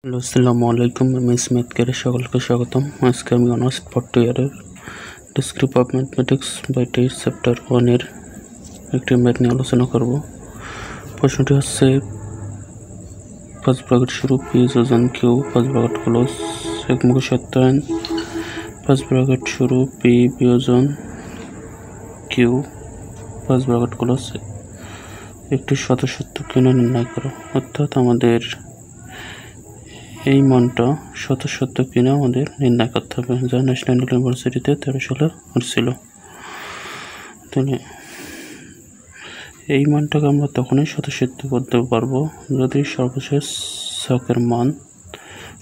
Hello, আসসালামু আলাইকুম। আমি স্মিথ কের সকলকে স্বাগতম। আজকে আমি অনার্স ফোর্থ ইয়ারের discrete of mathematics by test chapter 1-এর একটি ম্যাথ নিয়ে আলোচনা করব। প্রশ্নটি হচ্ছে 5 ব্র্যাকেট শুরু পি যোজন কিউ 5 ব্র্যাকেট ক্লোজ একমুখী সত্যায়ন 5 ব্র্যাকেট শুরু পি বিয়োজন কিউ 5 ব্র্যাকেট ক্লোজ একটি শতসত্য কিনা নির্ণয় করো। অর্থাৎ আমাদের এই মানটা শতসত্য কিনা আমাদের নির্ণয় করতে হবে, যা ন্যাশনাল ইউনিভার্সিটিতে 13 সালে আসছিল। তাহলে এই মানটাকে আমরা তখনই শতসত্য করতে পারবো যদি সর্বশেষ ছকের মান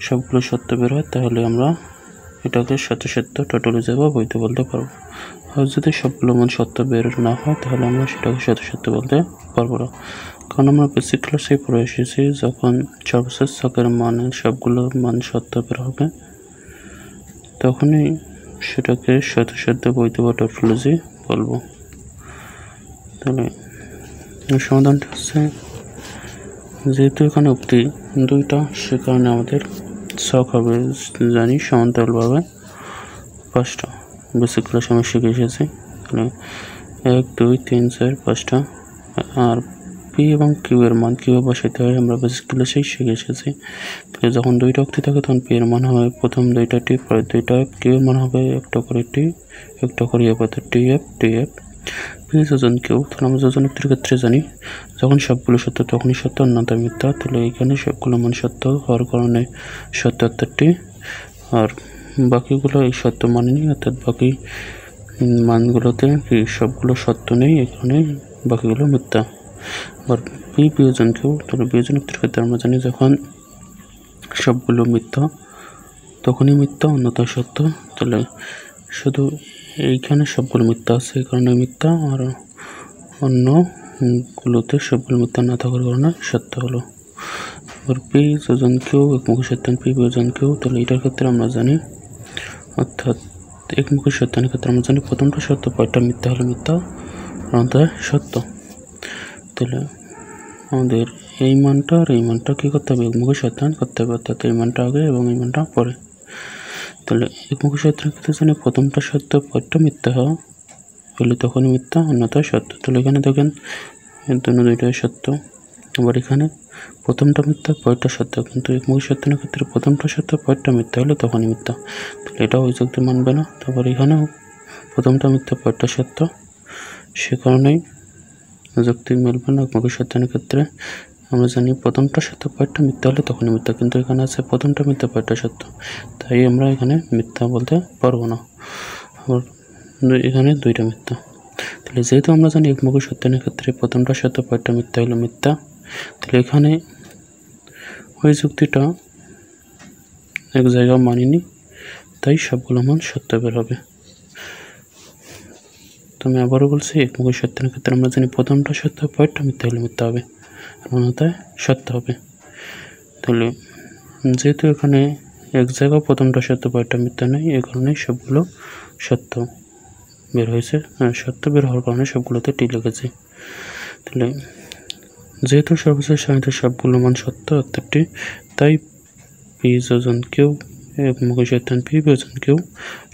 সবগুলো সত্য বের হয়, তাহলে আমরা এটাকে শতসত্য টোটালিজে বা বৈধ বলতে পারবো। আর যদি সবগুলো মান সত্য বের না হয়, তাহলে আমরা সেটাকে শতসত্য বলতে পারবো না। কারণ আমরা বেসিক ক্লাসে পড়ে এসেছি, যখন সর্বশেষ ছকের মানে সবগুলো মান সত্য বের হবে, তখনই সেটাকে শতসত্য বৈধ বা টোটালজি বলবো। তাহলে সমাধানটা হচ্ছে, যেহেতু এখানে উক্তি দুইটা, সে কারণে আমাদের ছক হবে জানি সমান্তরালভাবে 5টা। বেসিক ক্লাসে আমি শিখে এসেছি। তাহলে 1 2 3 4 5টা। আর পি এবং কিউ এর মান কীভাবে বসাইতে হয় আমরা বেসিক ক্লাসেই শিখে এসেছি। তাহলে যখন দুইটা উক্তি থাকে, তখন পি এর মান হবে প্রথম দুইটা টি, পরে দুইটা এফ। কিউ এর মান হবে একটা করে টি, একটা করে এফ, অর্থাৎ T F T F. P যোজন কিউ, তাহলে আমরা যোজন উক্তির ক্ষেত্রে জানি যখন সবগুলো সত্য তখনই সত্য, অন্যথা মিথ্যা। তাহলে এখানে সবগুলো মান সত্য হওয়ার কারণে সত্য 78টি, আর বাকিগুলো এই সত্য মানেনি, অর্থাৎ বাকি মানগুলোতে কি সবগুলো সত্য নেই, এখানে বাকিগুলো মিথ্যা। আবার পি বিয়োজন কিউ, তাহলে বিয়োজন উক্তির ক্ষেত্রে আমরা জানি যখন সবগুলো মিথ্যা তখনই মিথ্যা, অন্যথা সত্য। তাহলে শুধু এইখানে সবগুলো মিথ্যা আছে, এই কারণে মিথ্যা, আর অন্যগুলোতে সবগুলো মিথ্যা না থাকার কারণে সত্য হলো। এবার পি যোজন কিউ একমুখী সত্যায়ন পি বিয়োজন কিউ, তাহলে এটার ক্ষেত্রে আমরা জানি, অর্থাৎ একমুখী সত্যায়নের ক্ষেত্রে আমরা জানি প্রথমটা সত্য, পরেরটা মিথ্যা হলে মিথ্যা, অন্যথা সত্য। তাহলে আমাদের এই মানটা আর এই মানটা কী করতে হবে, একমুখী সত্যায়ন করতে হবে, অর্থাৎ এই মানটা আগে এবং এই মানটা পরে। তাহলে একমুখী সত্যায়নের ক্ষেত্রে জানি প্রথমটা সত্য, পরেরটা মিথ্যা হলে তখনই মিথ্যা, অন্যথা সত্য। তাহলে এখানে দেখেন দুইটাই সত্য। আবার এখানে প্রথমটা মিথ্যা, পরেরটা সত্য, কিন্তু একমুখী সত্যায়নের ক্ষেত্রে প্রথমটা সত্য, পরেরটা মিথ্যা হলে তখনই মিথ্যা। তাহলে এটাও ওই যুক্তি মানবে না। তারপর এখানেও প্রথমটা মিথ্যা, পরেরটা সত্য, সে কারণেই যুক্তি মিলবে না। একমুখী সত্যায়নের ক্ষেত্রে আমরা জানি প্রথমটা সত্য, পরেরটা মিথ্যা হলে তখনই মিথ্যা, কিন্তু এখানে আছে প্রথমটা মিথ্যা, পরেরটা সত্য, তাই আমরা এখানে মিথ্যা বলতে পারবো না। আবার এখানে দুইটা মিথ্যা। তাহলে যেহেতু আমরা জানি একমুখী সত্যায়নের ক্ষেত্রে প্রথমটা সত্য, পরেরটা মিথ্যা হলো মিথ্যা, তাহলে এখানে ওই যুক্তিটা এক জায়গায় মানিনি, তাই সবগুলো মান সত্য বের হবে। তো আমি আবারও বলছি, একমুখী সত্যায়নের ক্ষেত্রে আমরা জানি প্রথমটা সত্য, পরেরটা মিথ্যা হলে মিথ্যা হবে, অন্যথায় সত্য হবে। তাহলে যেহেতু এখানে এক জায়গায় প্রথমটা সত্য, পরেরটা মিথ্যা নেই, এই কারণে সবগুলো সত্য বের হয়েছে, সত্য বের হওয়ার কারণে সবগুলোতে টি লিখেছি। তাহলে যেহেতু সর্বশেষ সারিতে সবগুলো মান সত্য, অর্থাৎ টি, তাই পি যোজন কিউ একমুখী সত্যায়ন পি বিয়োজন কিউ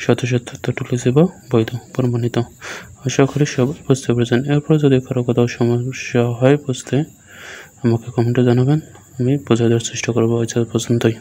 শতসত্য টোটালিজে বা বৈধ প্রমাণিত। আশা করি সবাই বুঝতে পেরেছেন। এরপর যদি কারো কোথাও সমস্যা হয় বুঝতে, আমাকে কমেন্টে জানাবেন, আমি বোঝা দেওয়ার চেষ্টা করবো। আজ পর্যন্তই।